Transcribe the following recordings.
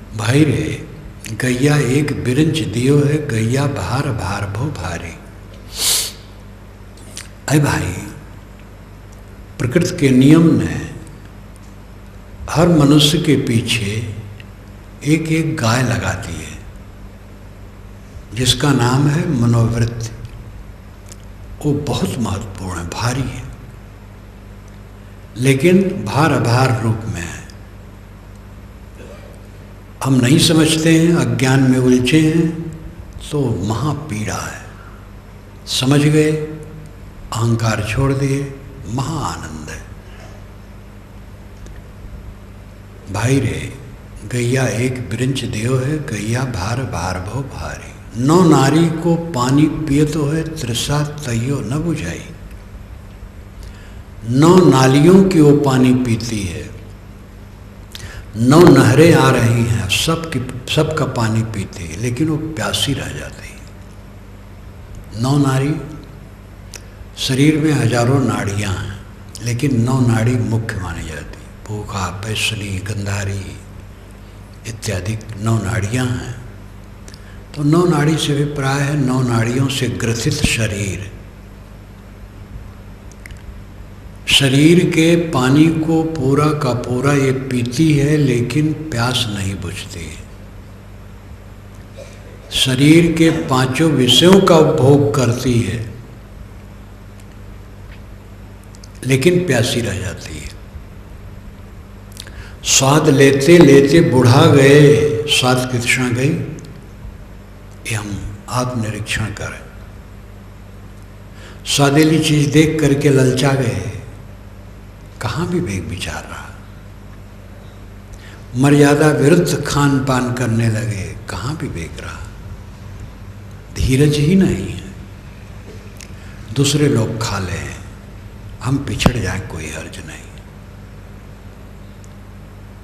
भाई रे गैया एक बिरंच दियो है, गैया भार भार भो भारी। अरे भाई, प्रकृति के नियम ने हर मनुष्य के पीछे एक एक गाय लगाती है, जिसका नाम है मनोवृत्ति। वो बहुत महत्वपूर्ण है, भारी है, लेकिन भार अभार रूप में है। हम नहीं समझते हैं, अज्ञान में उलझे हैं, तो महापीड़ा है। समझ गए, अहंकार छोड़ दिए, महाआनंद है। भाई रे गैया एक बिरंच दियो है, गैया भार भार भो भारी। नौ नारी को पानी पिए तो है, तृषा तैयो न बुझाई। 9 नालियों की वो पानी पीती है, 9 नहरें आ रही हैं, सबका पानी पीती है, लेकिन वो प्यासी रह जाती है। 9 नारी, शरीर में हजारों नाड़ियाँ हैं, लेकिन 9 नाड़ी मुख्य मानी जाती। भूखा, पैसनी, गंधारी इत्यादि 9 नाड़ियाँ हैं। तो 9 नाड़ी से अभिप्राय है 9 नाड़ियों से ग्रथित शरीर। शरीर के पानी को पूरा का पूरा ये पीती है, लेकिन प्यास नहीं बुझती। शरीर के 5 विषयों का उपभोग करती है, लेकिन प्यासी रह जाती है। स्वाद लेते लेते बुढ़ा गए, स्वाद की तृष्णा गई। ये हम आत्मनिरीक्षण करें। स्वादेली चीज देख करके ललचा गए, कहाँ भी वेग विचार रहा। मर्यादा विरुद्ध खान पान करने लगे, कहाँ भी वेग रहा। धीरज ही नहीं है। दूसरे लोग खा लें, हम पिछड़ जाए, कोई हर्ज नहीं।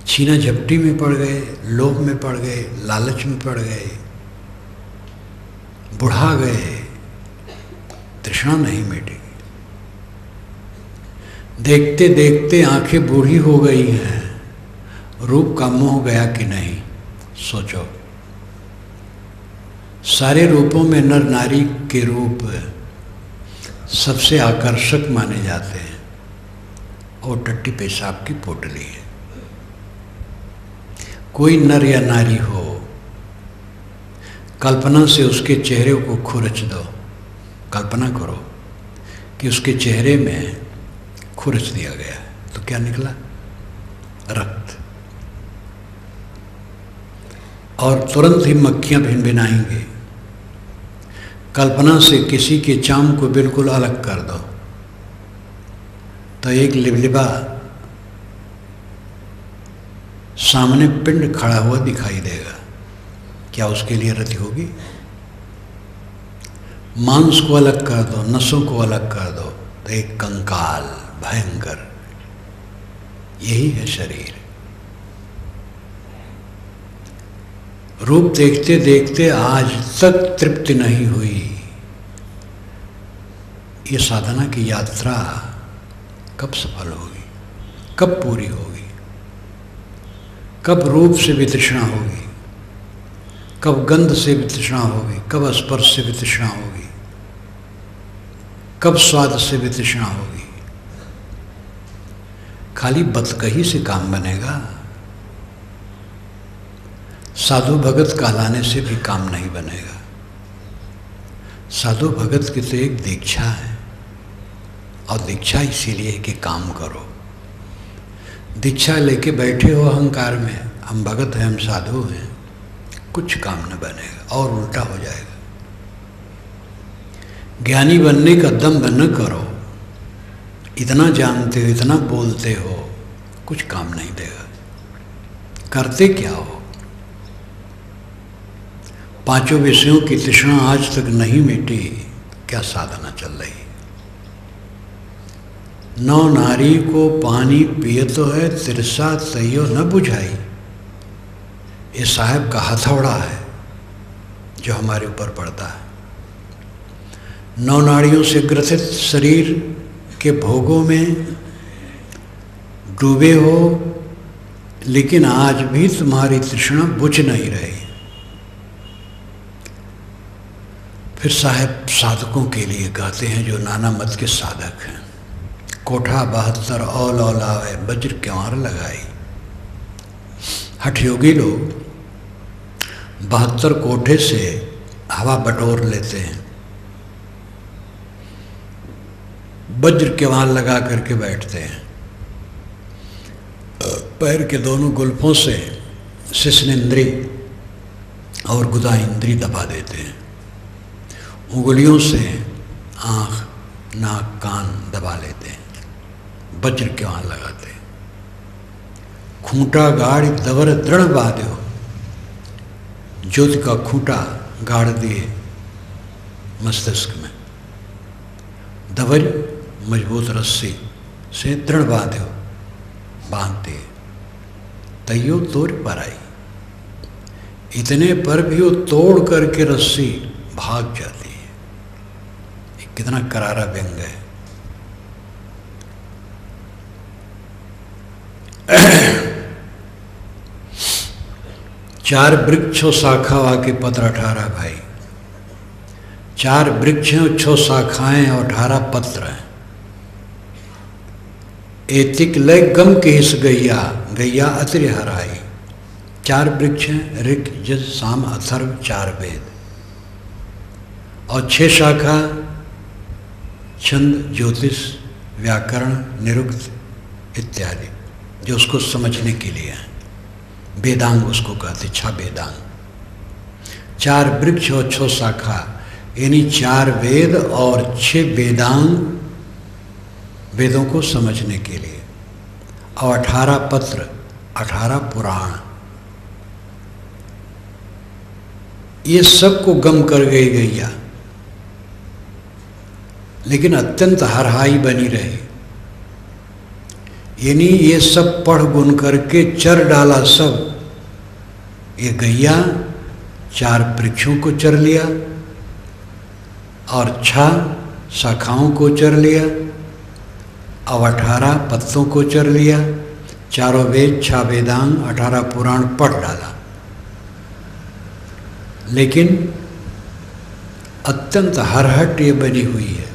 छीना झपटी में पड़ गए, लोभ में पड़ गए, लालच में पड़ गए, बुढ़ा गए, तृष्णा नहीं मिटी। देखते देखते आंखें बूढ़ी हो गई हैं, रूप का मोह गया कि नहीं, सोचो। सारे रूपों में नर नारी के रूप सबसे आकर्षक माने जाते हैं, और टट्टी पेशाब की पोटली है। कोई नर या नारी हो, कल्पना से उसके चेहरे को खुरच दो। कल्पना करो कि उसके चेहरे में खुरच दिया गया, तो क्या निकला? रक्त। और तुरंत ही मक्खियां भिनभिनाएंगी। कल्पना से किसी के चाम को बिल्कुल अलग कर दो, तो एक लिबलिबा सामने पिंड खड़ा हुआ दिखाई देगा। क्या उसके लिए रति होगी? मांस को अलग कर दो, नसों को अलग कर दो, तो एक कंकाल भयंकर। यही है शरीर। रूप देखते देखते आज तक तृप्ति नहीं हुई। ये साधना की यात्रा कब सफल होगी? कब पूरी होगी? कब रूप से भी तृष्णा होगी? कब गंध से भी तृष्णा होगी? कब स्पर्श से भी तृष्णा होगी? कब स्वाद से भी तृष्णा होगी? खाली बतकही से काम बनेगा? साधु भगत कहलाने से भी काम नहीं बनेगा। साधु भगत की तो एक दीक्षा है, और दीक्षा इसीलिए कि काम करो। दीक्षा लेके बैठे हो अहंकार में, हम भगत हैं, हम साधु हैं, कुछ काम न बनेगा, और उल्टा हो जाएगा। ज्ञानी बनने का दम्भ न करो। इतना जानते हो, इतना बोलते हो, कुछ काम नहीं देगा। करते क्या हो? 5 विषयों की तृष्णा आज तक नहीं मिटी, क्या साधना चल रही? 9 नारी को पानी पिए तो है, तिरसा तैयो न बुझाई। ये साहब का हथौड़ा है जो हमारे ऊपर पड़ता है। 9 नाड़ियों से ग्रसित शरीर के भोगों में डूबे हो, लेकिन आज भी तुम्हारी तृष्णा बुझ नहीं रही। फिर साहब साधकों के लिए गाते हैं जो नाना मत के साधक हैं। कोठा 72 औल औलावे वज्र क्यों लगाई। हठयोगी लोग 72 कोठे से हवा बटोर लेते हैं, वज्र क्यों लगा करके बैठते हैं, पैर के दोनों गुल्फों से शिश्नेंद्री और गुदा इंद्री दबा देते हैं, उंगलियों से आँख नाक कान दबा लेते हैं, वज्र क्यों लगाते हैं। खूंटा गाड़ दवर दृढ़ बाध्यो, ज्योति का खूंटा गाड़ दिए मस्तिष्क में, दवर मजबूत रस्सी से दृढ़ बाध्यो बांधते, तैयो तोड़ पर आई। इतने पर भी वो तोड़ करके रस्सी भाग जाती है। ये कितना करारा व्यंग है। चार वृक्षों शाखा वाके पत्र 18 भाई। 4 वृक्ष हैं, 6 शाखाएं और 18 पत्र हैं। एतिक लय गम के हिस गैया, गैया अतिर हराई। 4 वृक्ष हैं, ऋग यज साम अथर्व 4 वेद, और 6 शाखा छंद ज्योतिष व्याकरण निरुक्त इत्यादि, जो उसको समझने के लिए हैं। वेदांग उसको कहते, 6 वेदांग। 4 वृक्ष और 6 शाखा, यानी 4 वेद और 6 वेदांग, वेदों को समझने के लिए, और 18 पत्र, 18 पुराण, ये सब को गम कर गई गैया, लेकिन अत्यंत हरहाई बनी रही। यानी ये सब पढ़ गुन करके चर डाला सब। ये गैया 4 वृक्षों को चर लिया और 6 शाखाओं को चर लिया, अब 18 पत्तों को चर लिया, 4 वेद 6 वेदांग 18 पुराण पढ़ डाला, लेकिन अत्यंत हरहट ये बनी हुई है।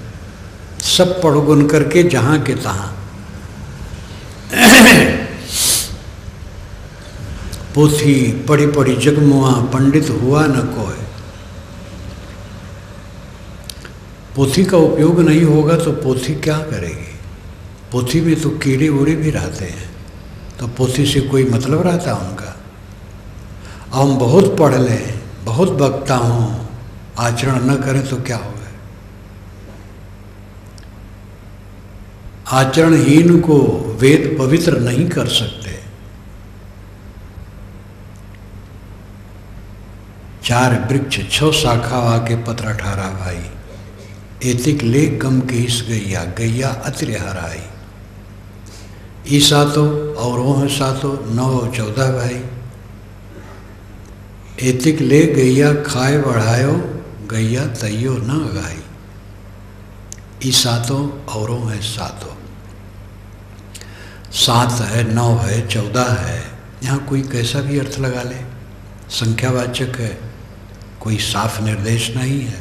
सब पढ़ गुन करके जहाँ के तहाँ। पोथी पढ़ी पढ़ी जगमुआ, पंडित हुआ न कोई। पोथी का उपयोग नहीं होगा तो पोथी क्या करेगी। पोथी में तो कीड़े उड़े भी रहते हैं, तो पोथी से कोई मतलब रहता है उनका। हम बहुत पढ़ लें, बहुत वक्ता हों, आचरण न करें तो क्या होगा। आचरणहीन को वेद पवित्र नहीं कर सकते। 4 वृक्ष 6 शाखा वाके पत्र 18 भाई। एतिक ले गम के हिस गैया, गैया अतिर हराई। ई 7 और वो है 7, 9 और 14 भाई। एतिक ले गैया खाए बढ़ायो, गैया तैयो न गाई। ई 7 और वो है 7। 7 है, 9 है, 14 है। यहाँ कोई कैसा भी अर्थ लगा ले, संख्यावाचक है, कोई साफ निर्देश नहीं है,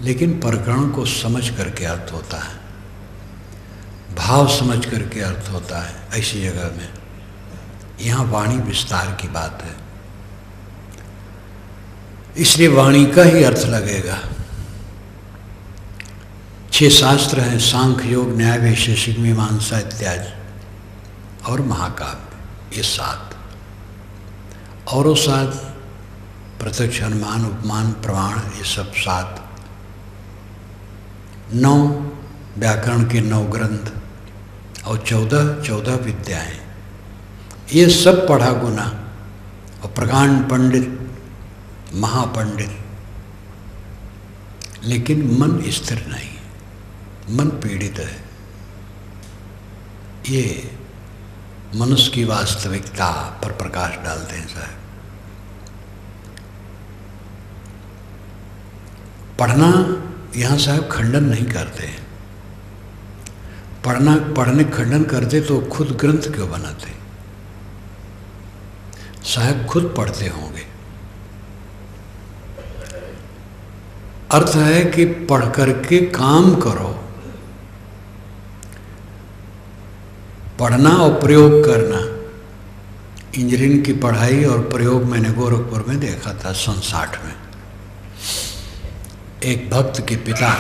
लेकिन प्रकरण को समझ करके अर्थ होता है, भाव समझ करके अर्थ होता है। ऐसी जगह में यहाँ वाणी विस्तार की बात है, इसलिए वाणी का ही अर्थ लगेगा। 6 शास्त्र हैं, सांख्य योग न्याय वैशेषिक मीमांसा इत्यादि, और महाकाव्य, ये 7। और वो 7 प्रत्यक्ष अनुमान उपमान प्रमाण, ये सब 7। 9 व्याकरण के 9 ग्रंथ, और 14 विद्याएं। ये सब पढ़ा गुना, और प्रकांड पंडित, महापंडित, लेकिन मन स्थिर नहीं, मन पीड़ित है। ये मनुष्य की वास्तविकता पर प्रकाश डालते हैं साहब। पढ़ना यहाँ साहब खंडन नहीं करते। पढ़ने खंडन करते तो खुद ग्रंथ क्यों बनाते। साहब खुद पढ़ते होंगे। अर्थ है कि पढ़ करके काम करो। पढ़ना और प्रयोग करना। इंजीनियरिंग की पढ़ाई और प्रयोग मैंने गोरखपुर में देखा था सन 60 में। एक भक्त के पिता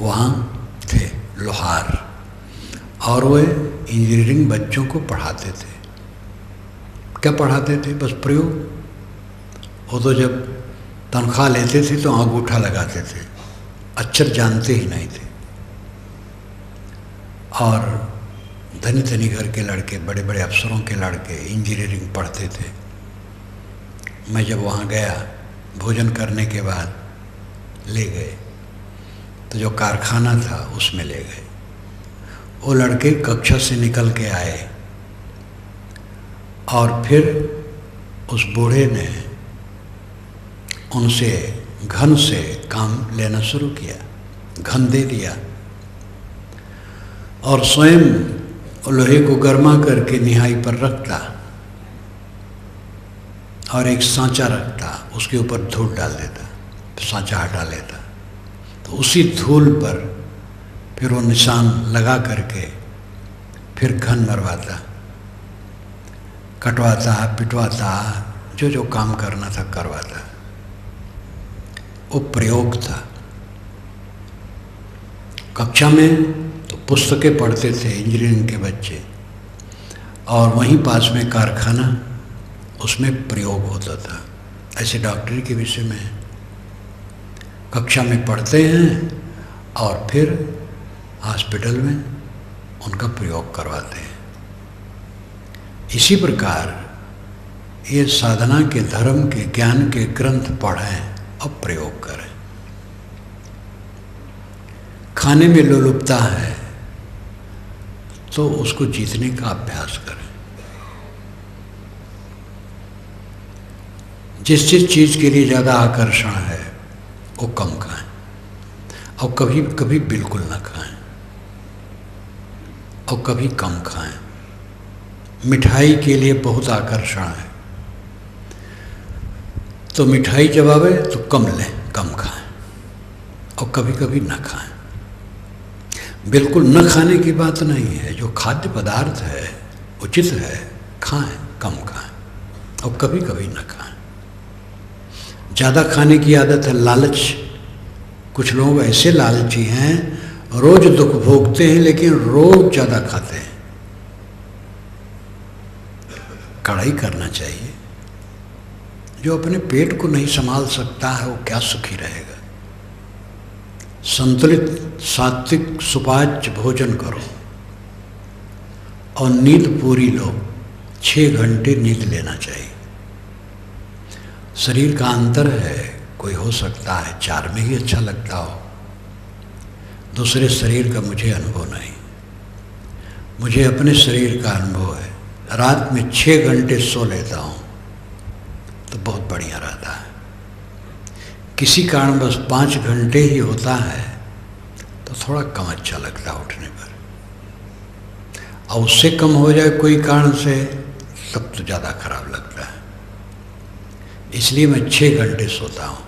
वहाँ थे, लोहार, और वे इंजीनियरिंग बच्चों को पढ़ाते थे। क्या पढ़ाते थे? बस प्रयोग। वो तो जब तनख्वाह लेते थे तो अंगूठा लगाते थे, अक्षर जानते ही नहीं थे। और धनी धनी घर के लड़के, बड़े बड़े अफसरों के लड़के इंजीनियरिंग पढ़ते थे। मैं जब वहाँ गया, भोजन करने के बाद ले गए, तो जो कारखाना था उसमें ले गए। वो लड़के कक्षा से निकल के आए और फिर उस बूढ़े ने उनसे घन से काम लेना शुरू किया, घन दे दिया, और स्वयं लोहे को गर्मा करके निहाई पर रखता और एक सांचा रखता, उसके ऊपर धूल डाल देता, सांचा हटा लेता, तो उसी धूल पर फिर वो निशान लगा करके फिर घन मरवाता, कटवाता, पिटवाता, जो जो काम करना था करवाता। वो प्रयोग था। कक्षा में तो पुस्तकें पढ़ते थे इंजीनियरिंग के बच्चे, और वहीं पास में कारखाना, उसमें प्रयोग होता था। ऐसे डॉक्टरी के विषय में कक्षा में पढ़ते हैं और फिर हॉस्पिटल में उनका प्रयोग करवाते हैं। इसी प्रकार ये साधना के, धर्म के, ज्ञान के ग्रंथ पढ़ें और प्रयोग करें। खाने में लोलुपता है तो उसको जीतने का अभ्यास करें। जिस जिस चीज़ के लिए ज़्यादा आकर्षण है वो कम खाएं, और कभी कभी बिल्कुल ना खाएं, और कभी कम खाएं। मिठाई के लिए बहुत आकर्षण है तो मिठाई जब आवे तो कम लें, कम खाएं, और कभी कभी ना खाएं। बिल्कुल न खाने की बात नहीं है, जो खाद्य पदार्थ है उचित है, खाएं, कम खाएं, और कभी कभी न खाएं। ज़्यादा खाने की आदत है, लालच। कुछ लोग ऐसे लालची हैं, रोज दुख भोगते हैं लेकिन रोज ज़्यादा खाते हैं। कड़ाई करना चाहिए। जो अपने पेट को नहीं संभाल सकता है वो क्या सुखी रहेगा। संतुलित सात्विक सुपाच्य भोजन करो और नींद पूरी लो। 6 घंटे नींद लेना चाहिए। शरीर का अंतर है, कोई हो सकता है 4 में ही अच्छा लगता हो, दूसरे शरीर का मुझे अनुभव नहीं। मुझे अपने शरीर का अनुभव है। रात में 6 घंटे सो लेता हूँ तो बहुत बढ़िया रहता है। किसी कारण बस 5 घंटे ही होता है तो थोड़ा कम अच्छा लगता है उठने पर, और उससे कम हो जाए कोई कारण से तब तो ज़्यादा खराब लगता है। इसलिए मैं 6 घंटे सोता हूँ।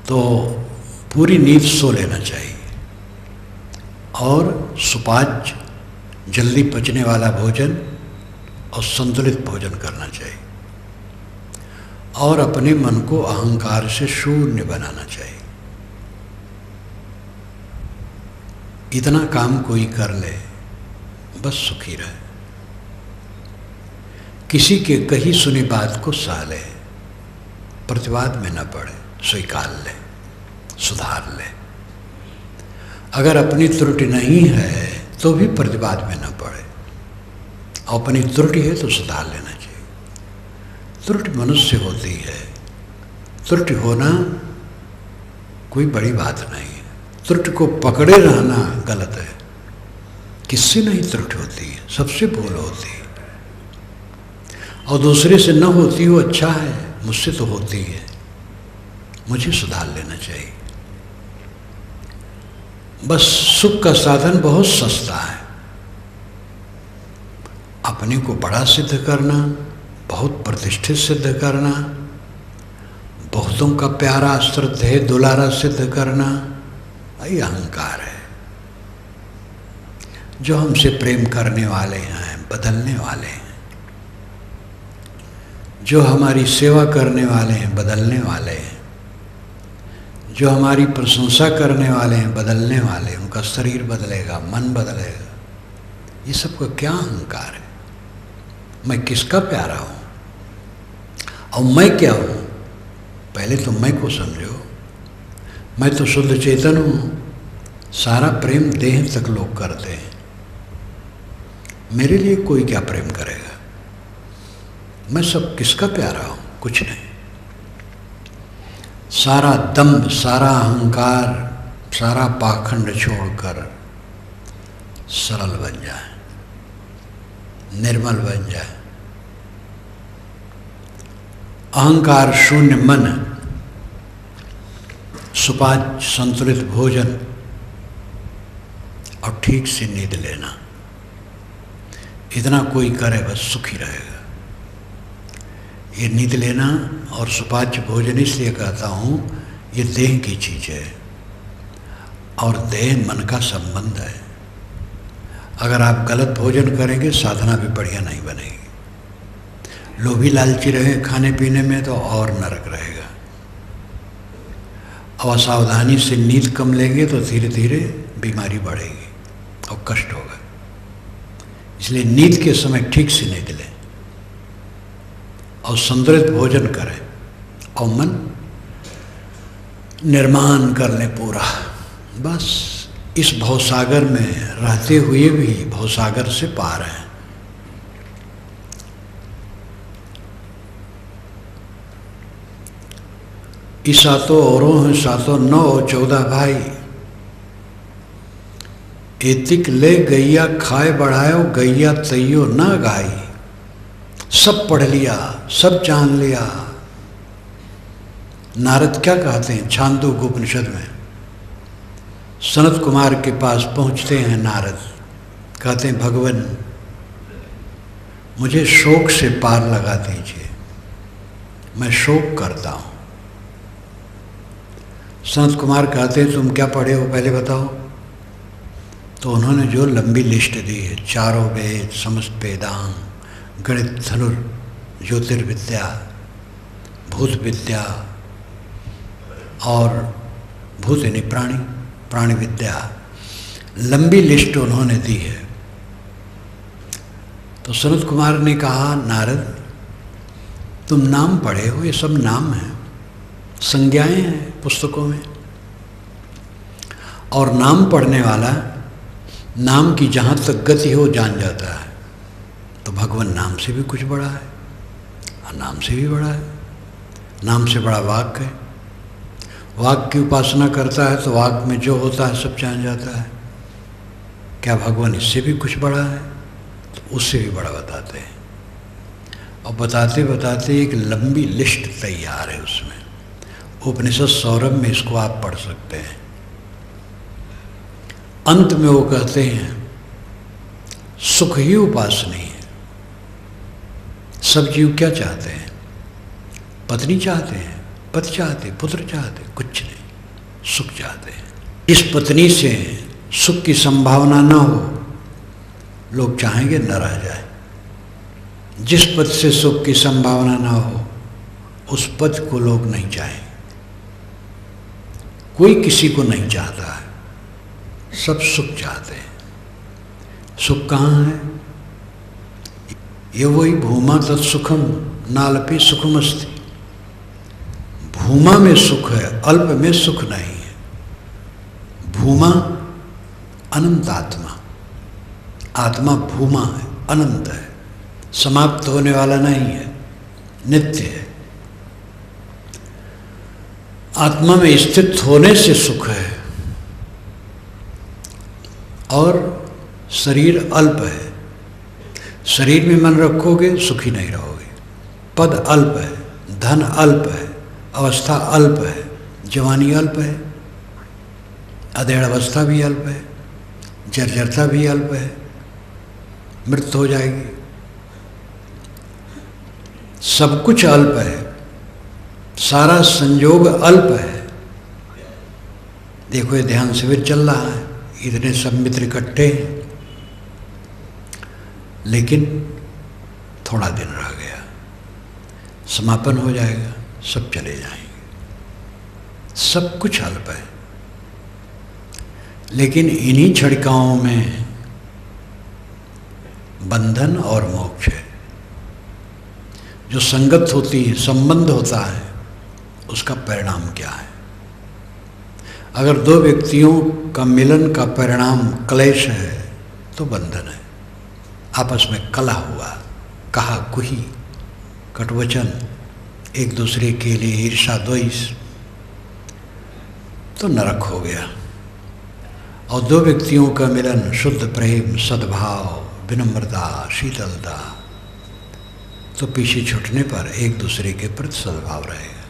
तो पूरी नींद सो लेना चाहिए, और सुपाच्य, जल्दी पचने वाला भोजन और संतुलित भोजन करना चाहिए, और अपने मन को अहंकार से शून्य बनाना चाहिए। इतना काम कोई कर ले बस सुखी रहे। किसी के कही सुनी बात को सह ले, प्रतिवाद में न पड़े, स्वीकार ले, सुधार ले। अगर अपनी त्रुटि नहीं है तो भी प्रतिवाद में न पड़े, और अपनी त्रुटि है तो सुधार लेना चाहिए। त्रुटि मनुष्य होती है, त्रुटि होना कोई बड़ी बात नहीं है। त्रुटि को पकड़े रहना गलत है। किससे नहीं त्रुटि होती है, सबसे भूल होती है, और दूसरे से न होती वो अच्छा है, मुझसे तो होती है, मुझे सुधार लेना चाहिए। बस सुख का साधन बहुत सस्ता है, अपने को बड़ा सिद्ध करना, बहुत प्रतिष्ठित सिद्ध करना, बहुतों का प्यारा श्रद्धेय दुलारा सिद्ध करना, यही अहंकार है। जो हमसे प्रेम करने वाले हैं, बदलने वाले हैं, जो हमारी सेवा करने वाले हैं, बदलने वाले हैं, जो हमारी प्रशंसा करने वाले हैं, बदलने वाले हैं, उनका शरीर बदलेगा, मन बदलेगा। ये सबका क्या अहंकार है? मैं किसका प्यारा हूँ और मैं क्या हूँ? पहले तो मैं को समझो। मैं तो शुद्ध चेतन हूँ, सारा प्रेम देह तक लोग करते हैं, मेरे लिए कोई क्या प्रेम करेगा? मैं सब किसका प्यारा हूँ? कुछ नहीं। सारा दम्भ, सारा अहंकार, सारा पाखंड छोड़कर सरल बन जाए, निर्मल बन जाए। अहंकार शून्य मन, सुपाच्य संतुलित भोजन और ठीक से नींद लेना, इतना कोई करे बस सुखी रहेगा। ये नींद लेना और सुपाच्य भोजन इसलिए कहता हूँ, ये देह की चीज़ है और देह मन का संबंध है। अगर आप गलत भोजन करेंगे साधना भी बढ़िया नहीं बनेगी। लोभी लालची रहे खाने पीने में तो और नरक रहेगा। और असावधानी से नींद कम लेंगे तो धीरे धीरे बीमारी बढ़ेगी और कष्ट होगा। इसलिए नींद के समय ठीक से नींद लें और संतुलित भोजन करें और मन निर्माण कर लें पूरा। बस इस भवसागर में रहते हुए भी भवसागर से पार हैं। इस सातों औरों हैं, सातों 9 और 14 भाई। एतिक ले गैया खाए बढ़ायो, गैया तैयो ना गाई। सब पढ़ लिया, सब जान लिया। नारद क्या कहते हैं छांदोग्य उपनिषद में? सनत कुमार के पास पहुंचते हैं नारद, कहते हैं भगवान मुझे शोक से पार लगा दीजिए, मैं शोक करता हूं। सनत कुमार कहते हैं तुम क्या पढ़े हो पहले बताओ। तो उन्होंने जो लंबी लिस्ट दी है, चारों वेद, समस्त वेदांग, गणित, धनुर, ज्योतिर्विद्या, भूत विद्या और भूत यानी प्राणी विद्या, लंबी लिस्ट उन्होंने दी है। तो सनत कुमार ने कहा नारद तुम नाम पढ़े हो, ये सब नाम हैं, संज्ञाएं हैं पुस्तकों में, और नाम पढ़ने वाला नाम की जहाँ तक गति हो जान जाता है। तो भगवान नाम से भी कुछ बड़ा है और नाम से भी बड़ा है। नाम से बड़ा वाक है। वाक की उपासना करता है तो वाक में जो होता है सब जान जाता है। क्या भगवान इससे भी कुछ बड़ा है? तो उससे भी बड़ा बताते हैं। और बताते बताते एक लंबी लिस्ट तैयार है उसमें। उपनिषद सौरभ में इसको आप पढ़ सकते हैं। अंत में वो कहते हैं सुख ही उपासनीय है। सब जीव क्या चाहते हैं? पत्नी चाहते हैं, पति चाहते, पुत्र चाहते, कुछ नहीं, सुख चाहते हैं। इस पत्नी से सुख की संभावना न हो, लोग चाहेंगे न रह जाए। जिस पद से सुख की संभावना न हो, उस पद को लोग नहीं चाहेंगे। कोई किसी को नहीं चाहता है, सब सुख चाहते हैं। सुख कहाँ है? ये वही भूमा तत्सुखम नालपि सुखमस्ति। भूमा में सुख है, अल्प में सुख नहीं है। भूमा अनंत आत्मा, आत्मा भूमा है, अनंत है, समाप्त होने वाला नहीं है, नित्य है। आत्मा में स्थित होने से सुख है। और शरीर अल्प है, शरीर में मन रखोगे सुखी नहीं रहोगे। पद अल्प है, धन अल्प है, अवस्था अल्प है, जवानी अल्प है, अधेड़ अवस्था भी अल्प है, जर्जरता भी अल्प है, मृत्यु हो जाएगी। सब कुछ अल्प है, सारा संयोग अल्प है। देखो ये ध्यान शिविर चल रहा है, इतने सब मित्र इकट्ठे हैं, लेकिन थोड़ा दिन रह गया, समापन हो जाएगा, सब चले जाएंगे। सब कुछ अल्प है, लेकिन इन्हीं छड़काओं में बंधन और मोक्ष है। जो संगत होती है, संबंध होता है, उसका परिणाम क्या है? अगर दो व्यक्तियों का मिलन का परिणाम क्लेश है तो बंधन है। आपस में कलह हुआ, कहा कुही, कटवचन, एक दूसरे के लिए ईर्षा द्वेष, तो नरक हो गया। और दो व्यक्तियों का मिलन शुद्ध प्रेम, सद्भाव, विनम्रता, शीतलता, तो पीछे छूटने पर एक दूसरे के प्रति सद्भाव रहेगा।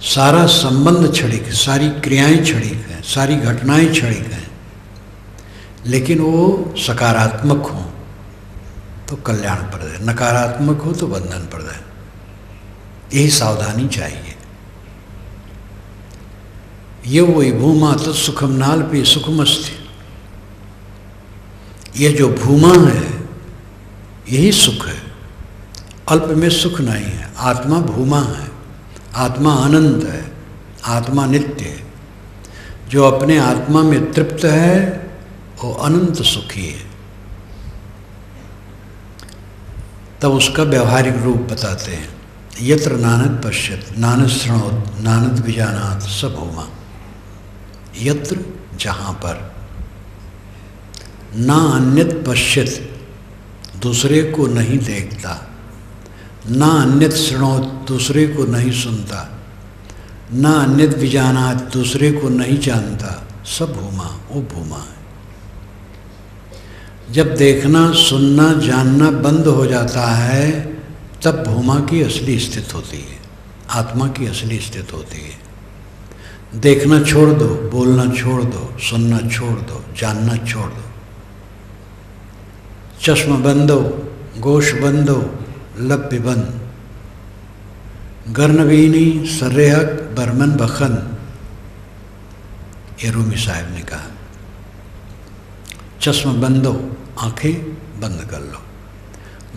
सारा संबंध क्षणिक, सारी क्रियाएं क्षणिक हैं, सारी घटनाएं क्षणिक हैं, लेकिन वो सकारात्मक हो तो कल्याणप्रद है, नकारात्मक हो तो बंधनप्रद है। यही सावधानी चाहिए। ये वही भूमा तत्सुखम नाल्पे सुखमस्ति, ये जो भूमा है यही सुख है, अल्प में सुख नहीं है। आत्मा भूमा है, आत्मा अनंत है, आत्मा नित्य है। जो अपने आत्मा में तृप्त है वो अनंत सुखी है। तब उसका व्यवहारिक रूप बताते हैं। यत्र नानद पश्यत नानद शृणोत नानद विजानात स भूमा। यत्र, जहाँ पर, ना अन्यत पश्यत, दूसरे को नहीं देखता, ना अन्यत शृणोत, दूसरे को नहीं सुनता, ना अन्यत विजानात, दूसरे को नहीं जानता, सब भूमा, वो भूमा है। जब देखना, सुनना, जानना बंद हो जाता है तब भूमा की असली स्थिति होती है, आत्मा की असली स्थिति होती है। देखना छोड़ दो, बोलना छोड़ दो, सुनना छोड़ दो, जानना छोड़ दो। चश्मा बंदो, गोश बंदो, लब बिबंद, गर्नवीनी सर्रेहक बरमन बखन, ये रूमी साहब ने कहा। चश्मा बंदो, आंखें बंद कर लो,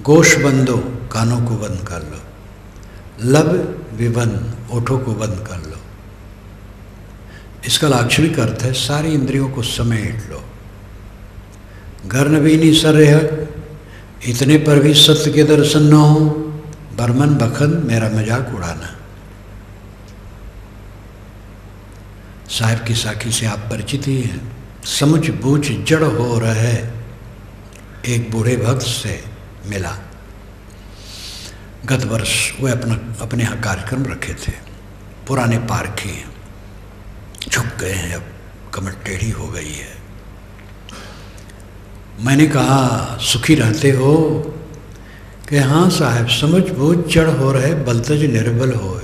गोश बंदो, कानों को बंद कर लो, लब विबंद, ओठों को बंद कर लो। इसका लाक्षणिक अर्थ है सारी इंद्रियों को समेट लो। गर्नवीनी सर्रेहक, इतने पर भी सत्य के दर्शन न हो, बरमन बखन, मेरा मजाक उड़ाना। साहिब की साखी से आप परिचित ही हैं। समुझ बूझ जड़ हो रहे एक बूढ़े भक्त से मिला। गत वर्ष वे अपने यहाँ कार्यक्रम रखे थे। पुराने पारखी झुक गए हैं, अब कमर टेढ़ी हो गई है। मैंने कहा सुखी रहते हो? कि हाँ साहब, समझ बूझ जड़ हो रहे बलतज निर्बल हो।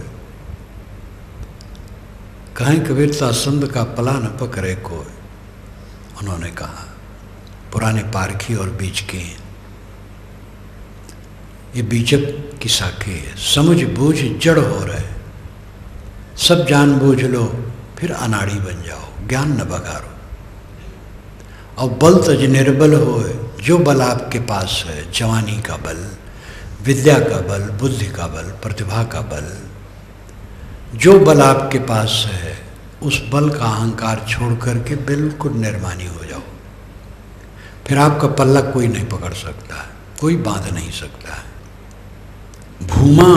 कहीं कबीर तासंद का पला न पकड़े कोई। उन्होंने कहा पुराने पारखी और बीच के, ये बीजक की साखी है। समझ बूझ जड़ हो रहे, सब जान बूझ लो फिर अनाड़ी बन जाओ, ज्ञान न बघारो। और बल तज निर्बल हो, जो बल आपके पास है, जवानी का बल, विद्या का बल, बुद्धि का बल, प्रतिभा का बल, जो बल आपके पास है, उस बल का अहंकार छोड़ करके बिल्कुल निर्मानी हो जाओ। फिर आपका पल्ला कोई नहीं पकड़ सकता है, कोई बांध नहीं सकता है। भूमा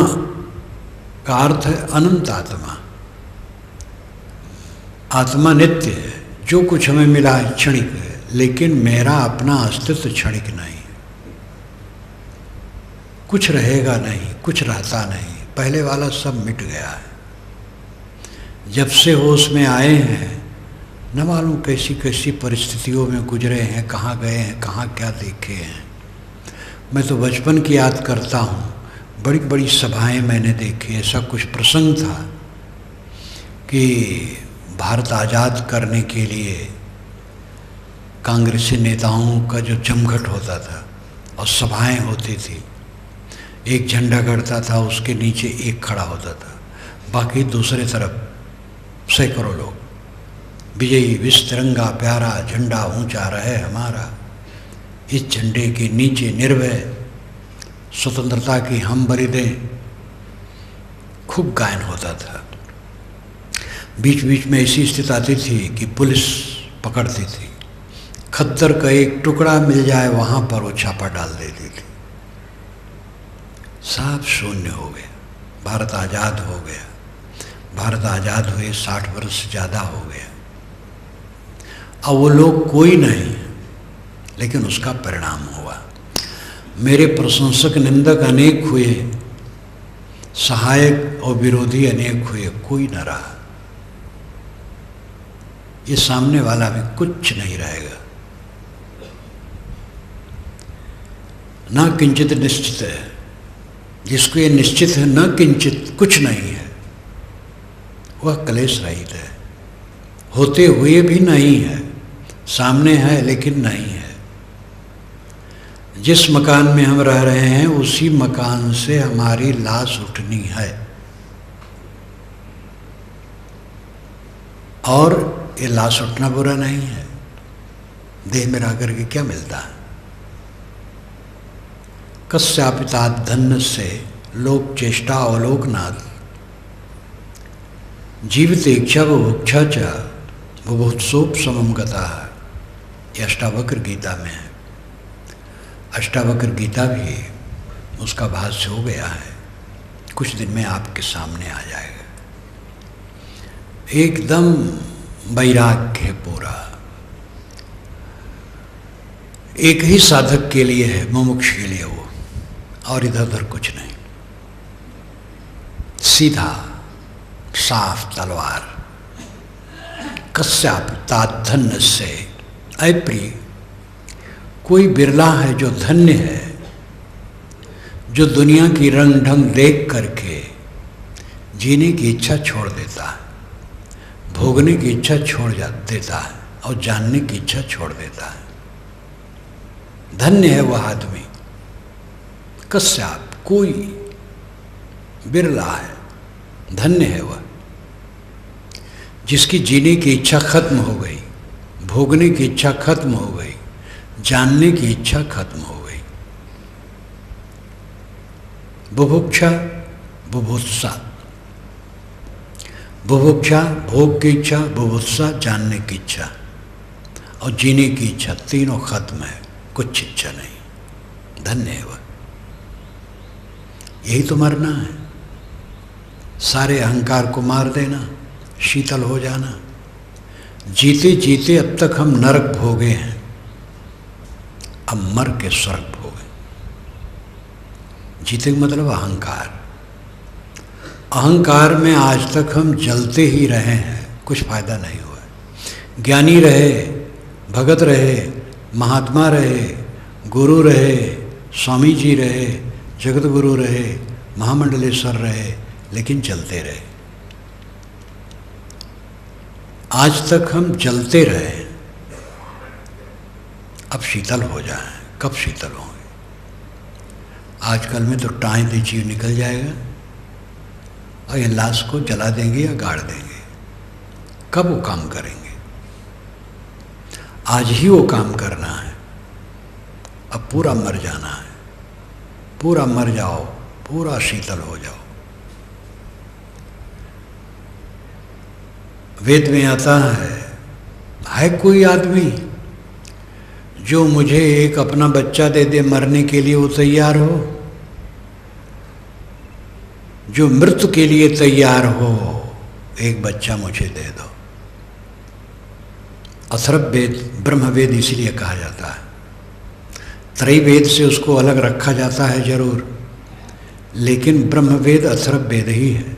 का अर्थ है अनंत आत्मा। आत्मा नित्य है, जो कुछ हमें मिला है क्षणिक है, लेकिन मेरा अपना अस्तित्व क्षणिक नहीं। कुछ रहेगा नहीं, कुछ रहता नहीं, पहले वाला सब मिट गया है। जब से होश में आए हैं, न मालूम कैसी कैसी परिस्थितियों में गुजरे हैं, कहाँ गए हैं, कहाँ क्या देखे हैं। मैं तो बचपन की याद करता हूँ, बड़ी बड़ी सभाएं मैंने देखी। ऐसा कुछ प्रसंग था कि भारत आज़ाद करने के लिए कांग्रेसी नेताओं का जो जमघट होता था और सभाएं होती थी, एक झंडा गड़ता था, उसके नीचे एक खड़ा होता था, बाकी दूसरे तरफ सैकड़ों लोग। विजयी विश्व तिरंगा प्यारा झंडा ऊंचा रहे हमारा, इस झंडे के नीचे निर्भय स्वतंत्रता की हम बलिदें, खूब गायन होता था। बीच बीच में ऐसी स्थिति आती थी कि पुलिस पकड़ती थी, खद्दर का एक टुकड़ा मिल जाए वहाँ पर वो छापा डाल देती थी। सब शून्य हो गया, भारत आज़ाद हो गया। भारत आज़ाद हुए 60 वर्ष से ज़्यादा हो गया। अब वो लोग कोई नहीं, लेकिन उसका परिणाम हुआ। मेरे प्रशंसक निंदक अनेक हुए, सहायक और विरोधी अनेक हुए, कोई न रहा। ये सामने वाला भी कुछ नहीं रहेगा। न किंचित निश्चित है, जिसको ये निश्चित है न किंचित कुछ नहीं है, वह क्लेश रहित है। होते हुए भी नहीं है, सामने है लेकिन नहीं है। जिस मकान में हम रह रहे हैं उसी मकान से हमारी लाश उठनी है, और ये लाश उठना बुरा नहीं है। देह में रह करके क्या मिलता है? कस्यापितात् धन्य से लोक चेष्टा अवलोकनात् जीवितेच्छा बुभुक्षा च बुभुत्सोप समम गता है। ये अष्टावक्र गीता में है। अष्टावक्र गीता भी उसका भाष्य हो गया है, कुछ दिन में आपके सामने आ जाएगा। एकदम वैराग्य है पूरा, एक ही साधक के लिए है, मुमुक्ष के लिए वो, और इधर उधर कुछ नहीं। सीधा साफ तलवार। कस्यापितात् धन्य से, ऐ प्रिय, कोई बिरला है जो धन्य है, जो दुनिया की रंग ढंग देख करके जीने की इच्छा छोड़ देता है, भोगने की इच्छा छोड़ देता है और जानने की इच्छा छोड़ देता है। धन्य है वह आदमी। कस्याप, कोई बिरला है, धन्य है वह, जिसकी जीने की इच्छा खत्म हो गई, भोगने की इच्छा खत्म हो गई, जानने की इच्छा खत्म हो गई। बुभुक्षा, बुभुत्सा। बुभुक्षा भोग की इच्छा, बुभुत्सा जानने की इच्छा, और जीने की इच्छा, तीनों खत्म है, कुछ इच्छा नहीं। धन्य है वह। यही तो मरना है, सारे अहंकार को मार देना, शीतल हो जाना। जीते जीते अब तक हम नरक भोगे हैं, अब मर के स्वर्ग भोगे। जीते का मतलब अहंकार। अहंकार में आज तक हम जलते ही रहे हैं, कुछ फायदा नहीं हुआ। ज्ञानी रहे, भगत रहे, महात्मा रहे, गुरु रहे, स्वामी जी रहे, जगत गुरु रहे, महामंडलेश्वर रहे, लेकिन जलते रहे। आज तक हम जलते रहे, अब शीतल हो जाए। कब शीतल होंगे? आजकल में तो टाइम दे जीव निकल जाएगा और ये लाश को जला देंगे या गाड़ देंगे। कब वो काम करेंगे? आज ही वो काम करना है। अब पूरा मर जाना है, पूरा मर जाओ, पूरा शीतल हो जाओ। वेद में आता है कोई आदमी जो मुझे एक अपना बच्चा दे दे, मरने के लिए वो तैयार हो, जो मृत्यु के लिए तैयार हो, एक बच्चा मुझे दे दो। अथर्ववेद ब्रह्मवेद इसीलिए कहा जाता है। त्रैवेद से उसको अलग रखा जाता है जरूर, लेकिन ब्रह्मवेद अथर्ववेद ही है।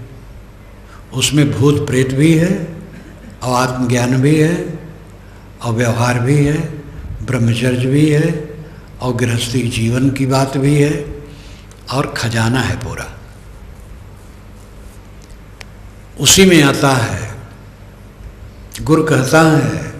उसमें भूत प्रेत भी है, और आत्मज्ञान भी है, और व्यवहार भी है, ब्रह्मचर्य भी है, और गृहस्थी जीवन की बात भी है, और खजाना है पूरा। उसी में आता है। गुरु कहता है